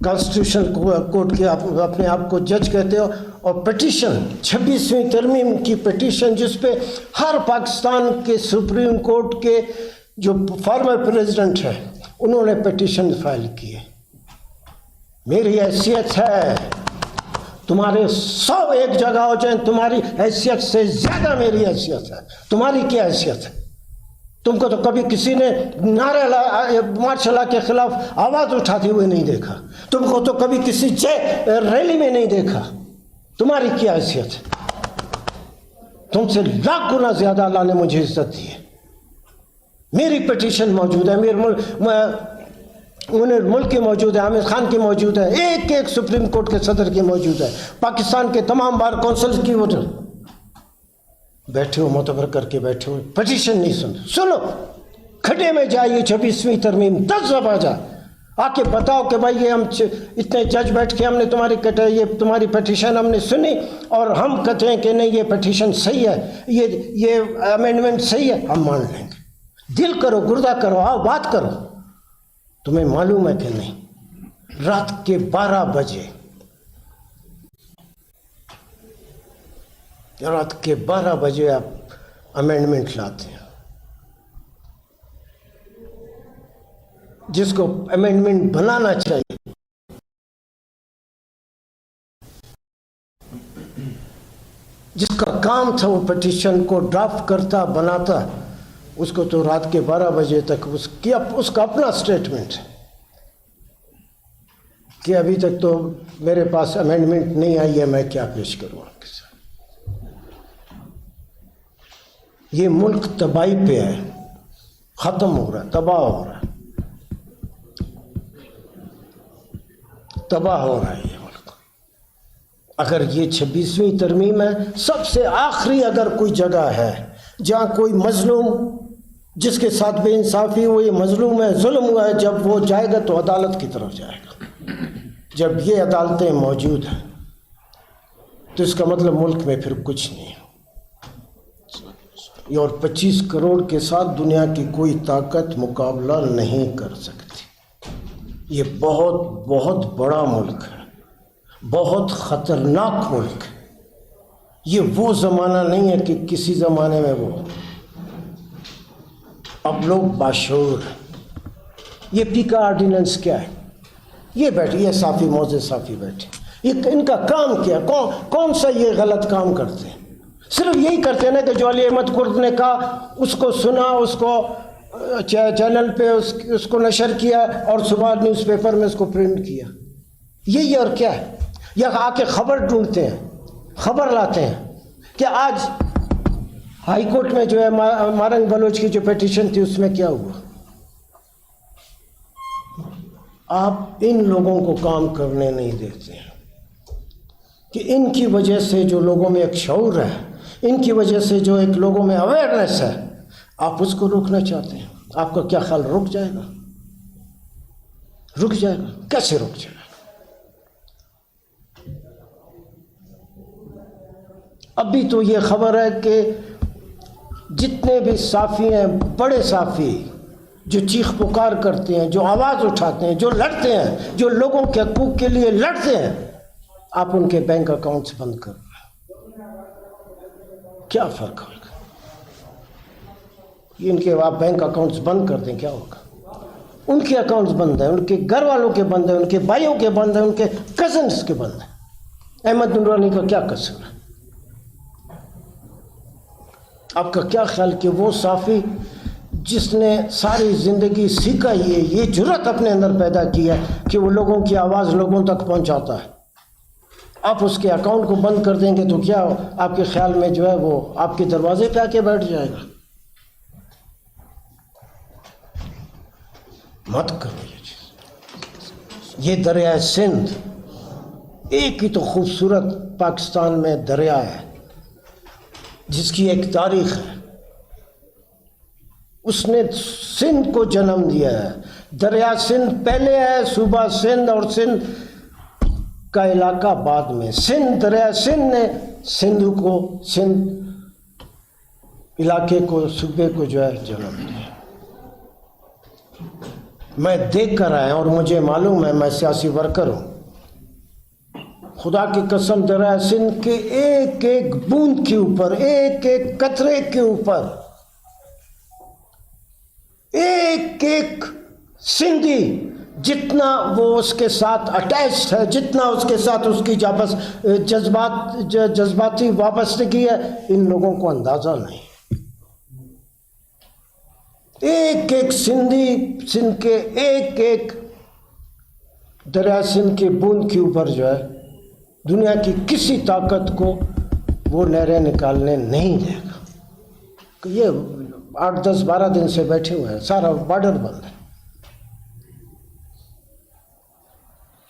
کانسٹیٹیوشن کورٹ کے اپنے آپ کو جج کہتے ہو, اور پٹیشن 26ویں ترمیم کی پٹیشن جس پہ ہر پاکستان کے سپریم کورٹ کے جو فارمر پریزیڈنٹ ہیں انہوں نے پٹیشن فائل کی ہے. میری حیثیت ہے, تمہارے 100 ایک جگہ ہو جائیں, تمہاری حیثیت سے زیادہ میری حیثیت ہے. تمہاری کیا حیثیت ہے؟ تم کو تو کبھی کسی نے نعرہ مارشل لا کے خلاف آواز اٹھاتے ہوئے نہیں دیکھا. تم کو تو کبھی کسی ریلی میں نہیں دیکھا. تمہاری کیا حیثیت ہے؟ تم سے لاکھ گنا زیادہ اللہ نے مجھے عزت دی ہے. میری پٹیشن موجود ہے, میرے ملک کی موجود ہے, عامر خان کی موجود ہے, ایک سپریم کورٹ کے صدر کی موجود ہے, پاکستان کے تمام بار کونسل کی وہ بیٹھے ہو, معتبر کر کے بیٹھے ہو, پٹیشن نہیں سنو. کھڈے میں جائیے 26ویں ترمیم 10 دفعہ جا آ کے بتاؤ کہ بھائی یہ ہم اتنے جج بیٹھ کے ہم نے یہ تمہاری پٹیشن ہم نے سنی اور ہم کہتے ہیں کہ نہیں یہ پٹیشن صحیح ہے, یہ امینڈمنٹ صحیح ہے, ہم مان لیں گے. دل کرو, گردہ کرو, آؤ بات کرو. تمہیں معلوم ہے کہ نہیں, رات کے 12 بجے آپ امینڈمنٹ لاتے ہیں, جس کو امینڈمنٹ بنانا چاہیے, جس کا کام تھا وہ پٹیشن کو ڈرافٹ کرتا بناتا, اس کو تو رات کے 12 بجے تک اس کا اپنا سٹیٹمنٹ ہے کہ ابھی تک تو میرے پاس امینڈمنٹ نہیں آئی ہے, میں کیا پیش کروں آپ کے ساتھ. یہ ملک تباہی پہ ہے, ختم ہو رہا ہے, تباہ ہو رہا ہے یہ ملک. اگر یہ 26ویں ترمیم ہے, سب سے آخری اگر کوئی جگہ ہے جہاں کوئی مظلوم جس کے ساتھ بے انصافی ہوئی, مظلوم ہے, ظلم ہوا ہے, جب وہ جائے گا تو عدالت کی طرف جائے گا. جب یہ عدالتیں موجود ہیں تو اس کا مطلب ملک میں پھر کچھ نہیں ہے. اور 25 کروڑ کے ساتھ دنیا کی کوئی طاقت مقابلہ نہیں کر سکتی. یہ بہت بہت بڑا ملک ہے, بہت خطرناک ملک ہے. یہ وہ زمانہ نہیں ہے کہ کسی زمانے میں وہ, اب لوگ باشعور. یہ پی کا آرڈیننس کیا ہے؟ یہ بیٹھے, یہ صافی بیٹھے, یہ ان کا کام کیا, کون سا یہ غلط کام کرتے ہیں؟ صرف یہی کرتے ہیں نا کہ جو علی احمد کرد نے کہا اس کو سنا, اس کو چینل پہ اس کو نشر کیا اور صبح نیوز پیپر میں اس کو پرنٹ کیا. یہی اور کیا ہے؟ یا آ کے خبر ڈھونڈتے ہیں, خبر لاتے ہیں کہ آج ہائی کورٹ میں جو ہے مارنگ بلوچ کی جو پیٹیشن تھی اس میں کیا ہوا. آپ ان لوگوں کو کام کرنے نہیں دیتے ہیں کہ ان کی وجہ سے جو لوگوں میں ایک شعور ہے, ان کی وجہ سے جو ایک لوگوں میں اویئرنیس ہے, آپ اس کو روکنا چاہتے ہیں. آپ کا کیا خیال رک جائے گا؟ رک جائے گا؟ کیسے رک جائے گا؟ ابھی تو یہ خبر ہے کہ جتنے بھی صحافی ہیں, بڑے صحافی جو چیخ پکار کرتے ہیں, جو آواز اٹھاتے ہیں, جو لڑتے ہیں, جو لوگوں کے حقوق کے لیے لڑتے ہیں, آپ ان کے بینک اکاؤنٹس بند کر رہے ہیں. کیا فرق ہوگا؟ ان کے آپ بینک اکاؤنٹس بند کر دیں, کیا ہوگا؟ ان کے اکاؤنٹس بند ہیں, ان کے گھر والوں کے بند ہیں, ان کے بھائیوں کے بند ہیں, ان کے کزنس کے بند ہیں. احمد نورانی کا کیا قصور ہے؟ آپ کا کیا خیال کہ وہ صحافی جس نے ساری زندگی سیکھا یہ جرأت اپنے اندر پیدا کی ہے کہ وہ لوگوں کی آواز لوگوں تک پہنچاتا ہے, آپ اس کے اکاؤنٹ کو بند کر دیں گے تو کیا آپ کے خیال میں جو ہے وہ آپ کے دروازے پہ آ کے بیٹھ جائے گا؟ مت کرو یہ چیز. یہ دریائے سندھ ایک ہی تو خوبصورت پاکستان میں دریا ہے جس کی ایک تاریخ ہے. اس نے سندھ کو جنم دیا ہے. دریا سندھ پہلے ہے, صوبہ سندھ اور سندھ کا علاقہ بعد میں. سندھ دریا سندھ نے سندھ کو, سندھ علاقے کو, صوبے کو جو ہے جنم دیا. میں دیکھ کر آیا اور مجھے معلوم ہے, میں سیاسی ورکر ہوں. خدا کی قسم دریا سندھ کے ایک ایک بوند کے اوپر, ایک ایک قطرے کے اوپر ایک ایک سندھی جتنا وہ اس کے ساتھ اٹیچڈ ہے, جتنا اس کے ساتھ اس کی جذباتی وابستگی ہے, ان لوگوں کو اندازہ نہیں. ایک ایک سندھی سندھ کے ایک ایک دریا سندھ کے بوند کے اوپر جو ہے دنیا کی کسی طاقت کو وہ نہریں نکالنے نہیں دے گا. یہ 8 10 12 دن سے بیٹھے ہوئے ہیں, سارا بارڈر بند ہے.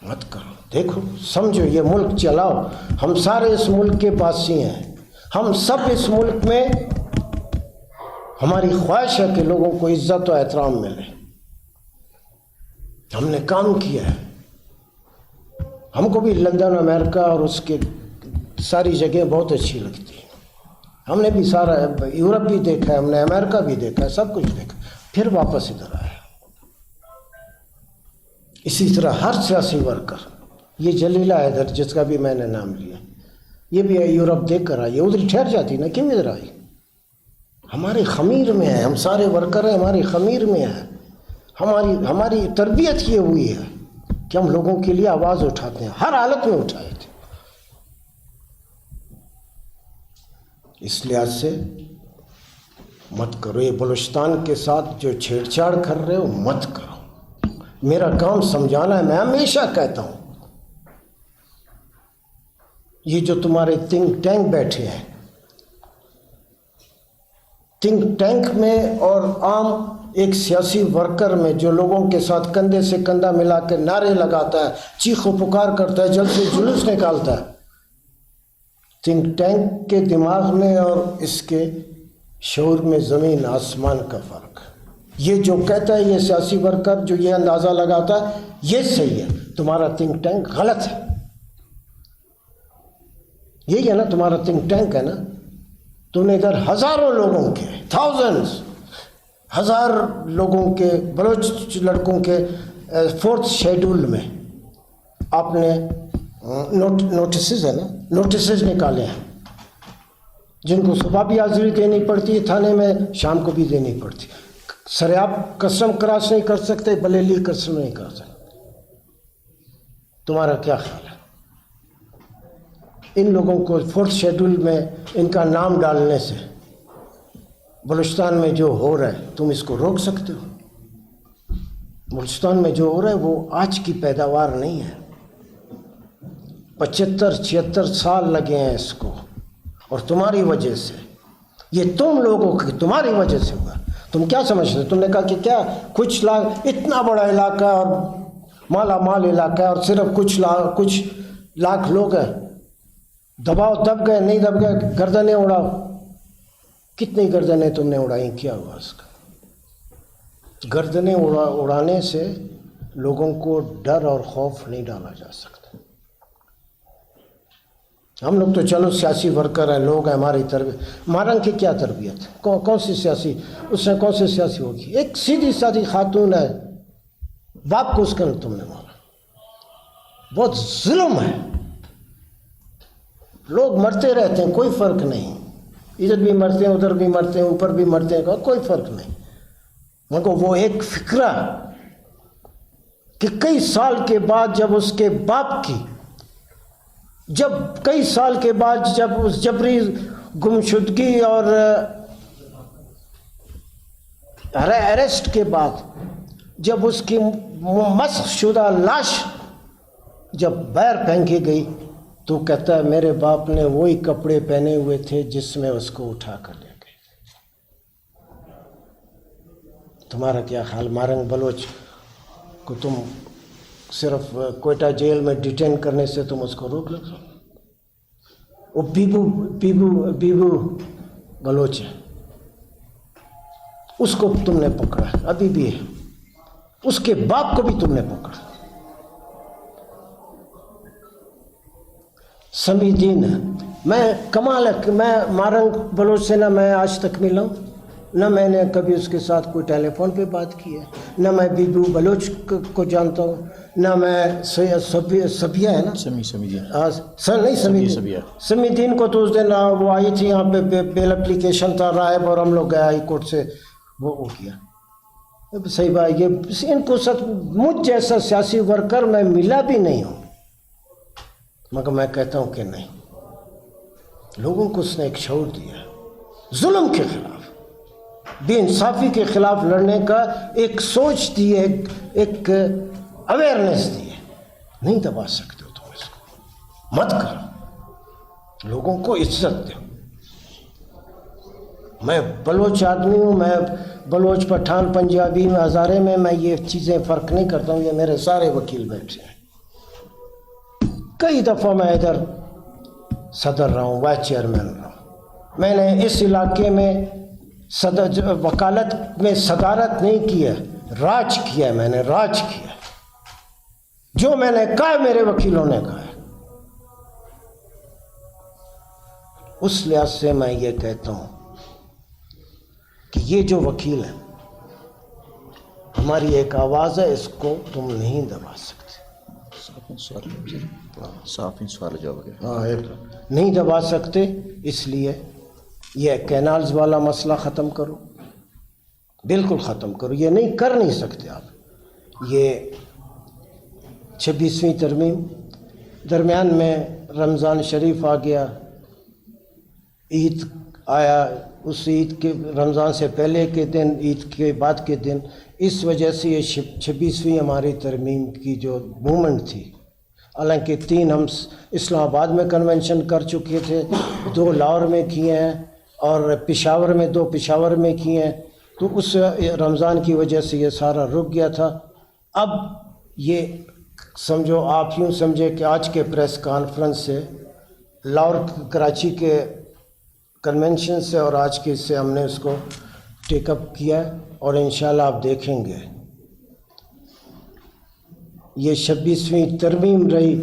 مت کرو, دیکھو, سمجھو, یہ ملک چلاؤ. ہم سارے اس ملک کے باسی ہیں, ہم سب اس ملک میں, ہماری خواہش ہے کہ لوگوں کو عزت و احترام ملے. ہم نے کام کیا ہے. ہم کو بھی لندن, امریکہ اور اس کے ساری جگہیں بہت اچھی لگتی ہیں. ہم نے بھی سارا یورپ بھی دیکھا ہے, ہم نے امریکہ بھی دیکھا ہے, سب کچھ دیکھا, پھر واپس ادھر آیا. اسی طرح ہر سیاسی ورکر, یہ جلیلہ حیدر جس کا بھی میں نے نام لیا, یہ بھی یورپ دیکھ کر آئی. ادھر ٹھہر جاتی نا, کیوں ادھر آئی؟ ہمارے خمیر میں ہے, ہم سارے ورکر ہیں, ہماری خمیر میں ہے. ہماری تربیت یہ ہوئی ہے کہ ہم لوگوں کے لیے آواز اٹھاتے ہیں, ہر حالت میں اٹھائے تھے. اس لحاظ سے مت کرو, یہ بلوچستان کے ساتھ جو چھیڑ چھاڑ کر رہے ہو مت کرو. میرا کام سمجھانا ہے. میں ہمیشہ کہتا ہوں, یہ جو تمہارے تھنک ٹینک بیٹھے ہیں, تھنک ٹینک میں اور عام ایک سیاسی ورکر میں جو لوگوں کے ساتھ کندھے سے کندھا ملا کے نعرے لگاتا ہے, چیخ و پکار کرتا ہے, جلسے جلوس نکالتا ہے, تھنک ٹینک کے دماغ میں اور اس کے شعور میں زمین آسمان کا فرق ہے. یہ جو کہتا ہے یہ سیاسی ورکر جو یہ اندازہ لگاتا ہے یہ صحیح ہے, تمہارا تھنک ٹینک غلط ہے. یہی ہے نا تمہارا تھنک ٹینک ہے نا. تم نے ادھر ہزاروں لوگوں کے, تھاؤزنڈز, 1000 لوگوں کے, بلوچ لڑکوں کے 4th شیڈول میں آپ نے نوٹسز ہے نا, نوٹسز نکالے ہیں جن کو صبح بھی حاضری دینی پڑتی ہے تھانے میں, شام کو بھی دینی پڑتی. سر آپ کسٹم کراس نہیں کر سکتے, بلیلی کسٹم نہیں کر سکتے. تمہارا کیا خیال ہے؟ ان لوگوں کو 4th شیڈول میں ان کا نام ڈالنے سے بلوچستان میں جو ہو رہا ہے تم اس کو روک سکتے ہو؟ بلوچستان میں جو ہو رہا ہے وہ آج کی پیداوار نہیں ہے، 75-76 سال لگے ہیں اس کو، اور تمہاری وجہ سے، یہ تم لوگوں کی تمہاری وجہ سے ہوا۔ تم کیا سمجھتے؟ تم نے کہا کہ کیا کچھ اتنا بڑا علاقہ اور مالا مال علاقہ ہے اور صرف کچھ لاکھ لوگ ہیں، دباؤ، دب گئے نہیں دب گئے، گردنیں اڑاؤ۔ کتنی گردنیں تم نے اڑائیں؟ کیا ہوا اس کا؟ گردنیں اڑانے سے لوگوں کو ڈر اور خوف نہیں ڈالا جا سکتا۔ ہم لوگ تو چلو سیاسی ورکر ہیں، لوگ ہیں، ہماری تربیت، مارنگ کی کیا تربیت؟ کون سی سیاسی، اس نے کون سی سیاسی ہوگی؟ ایک سیدھی سادھی خاتون ہے، باپ کو اس کا تم نے مارا، بہت ظلم ہے۔ لوگ مرتے رہتے ہیں، کوئی فرق نہیں، ادھر بھی مرتے ہیں، ادھر بھی مرتے ہیں، اوپر بھی مرتے ہیں، کوئی فرق نہیں۔ مگر وہ ایک فکرہ کہ کئی سال کے بعد جب اس کے باپ کی، جب کئی سال کے بعد جب اس جبری گمشدگی اور اریسٹ کے بعد جب اس کی مسخ شدہ لاش جب باہر پھینکی گئی تو کہتا ہے میرے باپ نے وہی کپڑے پہنے ہوئے تھے جس میں اس کو اٹھا کر لے گئے۔ تمہارا کیا خیال؟ مارنگ بلوچ کو تم صرف کوئٹہ جیل میں ڈیٹین کرنے سے تم اس کو روک لو؟ وہ بیبو بلوچ ہے، اس کو تم نے پکڑا، ابھی بھی ہے، اس کے باپ کو بھی تم نے پکڑا۔ سمیع الدین، میں کمال ہے، میں مارنگ بلوچ سے نہ میں آج تک ملا ہوں، نہ میں نے کبھی اس کے ساتھ کوئی ٹیلی فون پہ بات کی ہے، نہ میں بیبو بلوچ کو جانتا ہوں، نہ میں سبیہ ہے نا، سمیع الدین کو تو اس دن وہ آئی تھی یہاں پہ، بیل اپلیکیشن تھا رائب، اور ہم لوگ گئے ہائی کورٹ سے وہ کیا۔ صحیح بات، یہ ان کو مجھ جیسا سیاسی ورکر میں ملا بھی نہیں ہوں، مگر میں کہتا ہوں کہ نہیں، لوگوں کو اس نے ایک شعور دیا، ظلم کے خلاف، بے انصافی کے خلاف لڑنے کا ایک سوچ دی ہے، ایک اویئرنیس دی ہے۔ نہیں دبا سکتے ہو تم اس کو، مت کرو، لوگوں کو عزت دو۔ میں بلوچ آدمی ہوں، میں بلوچ، پٹھان، پنجابی میں، ہزارے میں یہ چیزیں فرق نہیں کرتا ہوں، یہ میرے سارے وکیل بیٹھے ہیں۔ کئی دفعہ میں ادھر صدر رہا ہوں، وائس چیئرمین رہا ہوں، میں نے اس علاقے میں وکالت میں صدارت نہیں کی ہے، راج کیا ہے، میں نے راج کیا ہے، جو میں نے کہا میرے وکیلوں نے کہا ہے۔ اس لحاظ سے میں یہ کہتا ہوں کہ یہ جو وکیل ہیں، ہماری ایک آواز ہے، اس کو تم نہیں دبا سکتے، سوال جواب نہیں دبا سکتے۔ اس لیے یہ کینالز والا مسئلہ ختم کرو، بالکل ختم کرو، یہ کر نہیں سکتے آپ۔ یہ 26ویں ترمیم، درمیان میں رمضان شریف آ گیا، عید آیا، اس عید کے رمضان سے پہلے کے دن، عید کے بعد کے دن، اس وجہ سے یہ 26ویں ہماری ترمیم کی جو موومنٹ تھی، حالانکہ 3 ہم اسلام آباد میں کنونشن کر چکے تھے، 2 لاہور میں کیے ہیں، اور پشاور میں 2 پشاور میں کیے ہیں، تو اس رمضان کی وجہ سے یہ سارا رک گیا تھا۔ اب یہ سمجھو، آپ یوں سمجھے کہ آج کے پریس کانفرنس سے، لاہور کراچی کے کنونشن سے اور آج کے سے ہم نے اس کو ٹیک اپ کیا ہے، اور انشاءاللہ آپ دیکھیں گے یہ 26ویں ترمیم رہی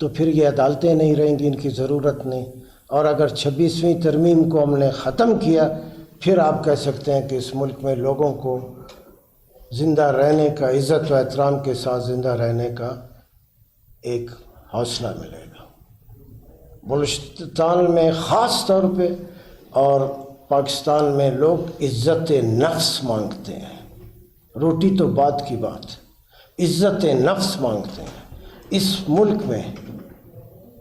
تو پھر یہ عدالتیں نہیں رہیں گی، ان کی ضرورت نہیں، اور اگر 26ویں ترمیم کو ہم نے ختم کیا، پھر آپ کہہ سکتے ہیں کہ اس ملک میں لوگوں کو زندہ رہنے کا، عزت و احترام کے ساتھ زندہ رہنے کا ایک حوصلہ ملے گا۔ بلوچستان میں خاص طور پہ اور پاکستان میں لوگ عزت نفس مانگتے ہیں، روٹی تو بعد کی بات، عزت نفس مانگتے ہیں۔ اس ملک میں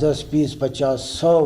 10, 20, 50, 100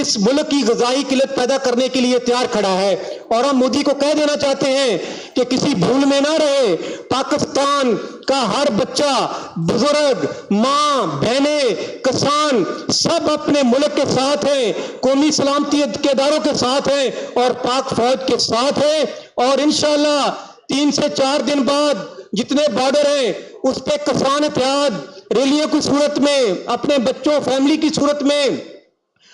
اس ملک کی غذائی قلت پیدا کرنے کے لیے تیار کھڑا ہے، اور ہم مودی کو کہہ دینا چاہتے ہیں کہ کسی بھول میں نہ رہے۔ پاکستان کا ہر بچہ، بزرگ، ماں، بہنیں، کسان سب اپنے ملک کے ساتھ ہیں، قومی سلامتی کے اداروں کے ساتھ ہیں اور پاک فوج کے ساتھ ہیں، اور انشاءاللہ 3 سے 4 دن بعد جتنے بارڈر ہیں اس پہ کسان اتحاد ریلیوں کی صورت میں، اپنے بچوں، فیملی کی صورت میں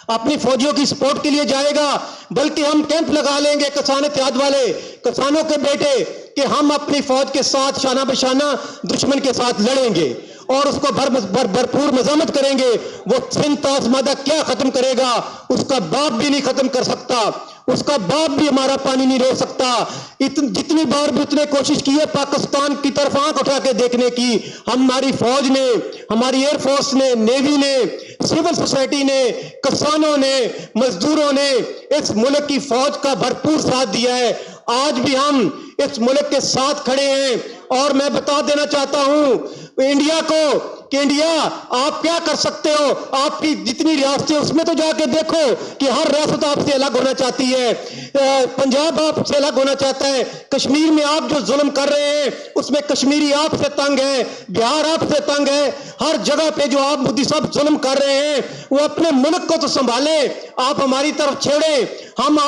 اپنی فوجیوں کی سپورٹ کے لیے جائے گا، بلکہ ہم کیمپ لگا لیں گے کسان اتحاد والے، کسانوں کے بیٹے، کہ ہم اپنی فوج کے ساتھ شانہ بشانہ دشمن کے ساتھ لڑیں گے اور اس کو بھرپور مذمت کریں گے۔ وہ سندھ طاس مادہ کیا ختم کرے گا؟ اس کا باپ بھی نہیں ختم کر سکتا، اس کا باپ بھی ہمارا پانی نہیں روک سکتا۔ جتنی بار بھی اتنے کوشش کی ہے پاکستان کی طرف آنکھ اٹھا کے دیکھنے کی، ہماری فوج نے، ہماری ایئر فورس نے، نیوی نے، سول سوسائٹی نے، کسانوں نے، مزدوروں نے اس ملک کی فوج کا بھرپور ساتھ دیا ہے۔ آج بھی ہم اس ملک کے ساتھ کھڑے ہیں، اور میں بتا دینا چاہتا ہوں انڈیا کو کہ انڈیا آپ کیا کر سکتے ہو؟ آپ کی جتنی ریاستیں اس میں تو جا کے دیکھو کہ ہر ریاست آپ سے الگ ہونا چاہتی ہے، پنجاب آپ سے الگ ہونا چاہتا ہے، کشمیر میں آپ جو ظلم کر رہے ہیں اس میں کشمیری آپ سے تنگ ہے، بہار آپ سے تنگ ہے، ہر جگہ پہ جو آپ مودی صاحب ظلم کر رہے ہیں وہ اپنے ملک کو تو سنبھالیں، آپ ہماری طرف چھیڑیں۔ ہم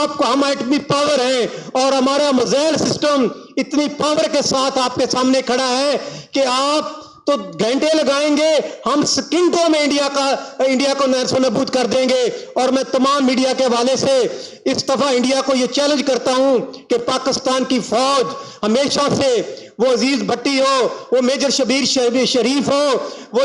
ایٹمی پاور ہیں اور ہمارا میزائل سسٹم اتنی پاور کے ساتھ آپ کے سامنے کھڑا ہے کہ آپ تو گھنٹے لگائیں گے، ہم سیکنڈوں میں انڈیا کو نیست و نابود کر دیں گے۔ اور میں تمام میڈیا کے حوالے سے اس دفعہ انڈیا کو یہ چیلنج کرتا ہوں کہ پاکستان کی فوج ہمیشہ سے، وہ عزیز بھٹی ہو، وہ میجر شبیر شریف ہو، وہ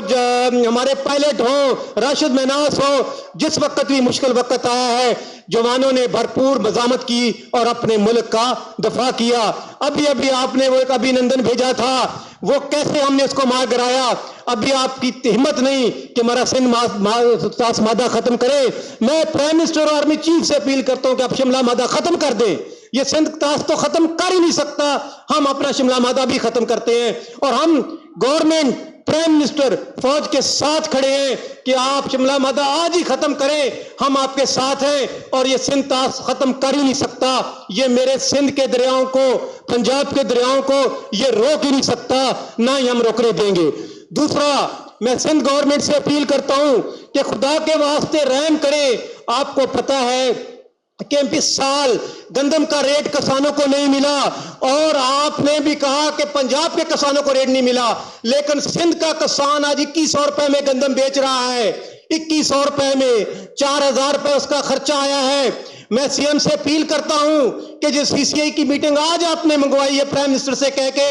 ہمارے پائلٹ ہوں، راشد میناس ہو، جس وقت بھی مشکل وقت آیا ہے جوانوں نے بھرپور مزاحمت کی اور اپنے ملک کا دفاع کیا۔ ابھی آپ نے وہ ایک ابھینندن بھیجا تھا، وہ کیسے ہم نے اس کو مار گرایا۔ ابھی آپ کی ہمت نہیں کہ ہمارا سندھ طاس مادہ ختم کرے۔ میں پرائم منسٹر اور آرمی چیف سے اپیل کرتا ہوں کہ آپ شملہ مادہ ختم کر دیں۔ یہ سندھ طاس تو ختم کر ہی نہیں سکتا، ہم اپنا شملہ مادہ بھی ختم کرتے ہیں، اور ہم گورنمنٹ، پرائم منسٹر، فوج کے ساتھ کھڑے ہیں کہ آپ شملہ مادہ آج ہی ختم کریں، ہم آپ کے ساتھ ہیں، اور یہ سندھ طاس ختم کر ہی نہیں سکتا۔ یہ میرے سندھ کے دریاؤں کو، پنجاب کے دریاؤں کو یہ روک ہی نہیں سکتا، نہ ہی ہم روکنے دیں گے۔ دوسرا، میں سندھ گورنمنٹ سے اپیل کرتا ہوں کہ خدا کے واسطے رحم کریں۔ آپ کو پتا ہے کہ اس سال گندم کا ریٹ کسانوں کو نہیں ملا، اور آپ نے بھی کہا کہ پنجاب کے کسانوں کو ریٹ نہیں ملا، لیکن سندھ کا کسان آج 2100 روپے میں گندم بیچ رہا ہے، 2100 روپے میں، 4000 روپے اس کا خرچہ آیا ہے۔ میں سی ایم سے اپیل کرتا ہوں کہ جو سی سی آئی کی میٹنگ آج آپ نے منگوائی ہے پرائم منسٹر سے کہہ کے،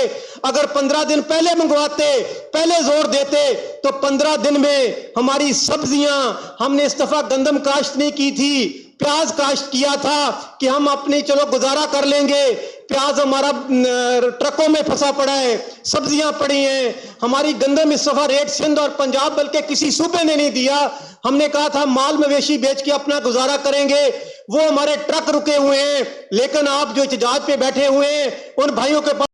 اگر 15 دن پہلے منگواتے، پہلے زور دیتے تو 15 دن میں ہماری سبزیاں، ہم نے اس دفعہ گندم کاشت نہیں کی تھی، پیاز کاشت کیا تھا کہ ہم اپنی چلو گزارا کر لیں گے، پیاز ہمارا ٹرکوں میں پھنسا پڑا ہے، سبزیاں پڑی ہیں، ہماری گندم اس دفعہ ریٹ سندھ اور پنجاب بلکہ کسی صوبے نے نہیں دیا۔ ہم نے کہا تھا مال مویشی بیچ کے اپنا گزارا کریں گے، وہ ہمارے ٹرک رکے ہوئے ہیں، لیکن آپ جو احتجاج پہ بیٹھے ہوئے ہیں ان بھائیوں کے پاس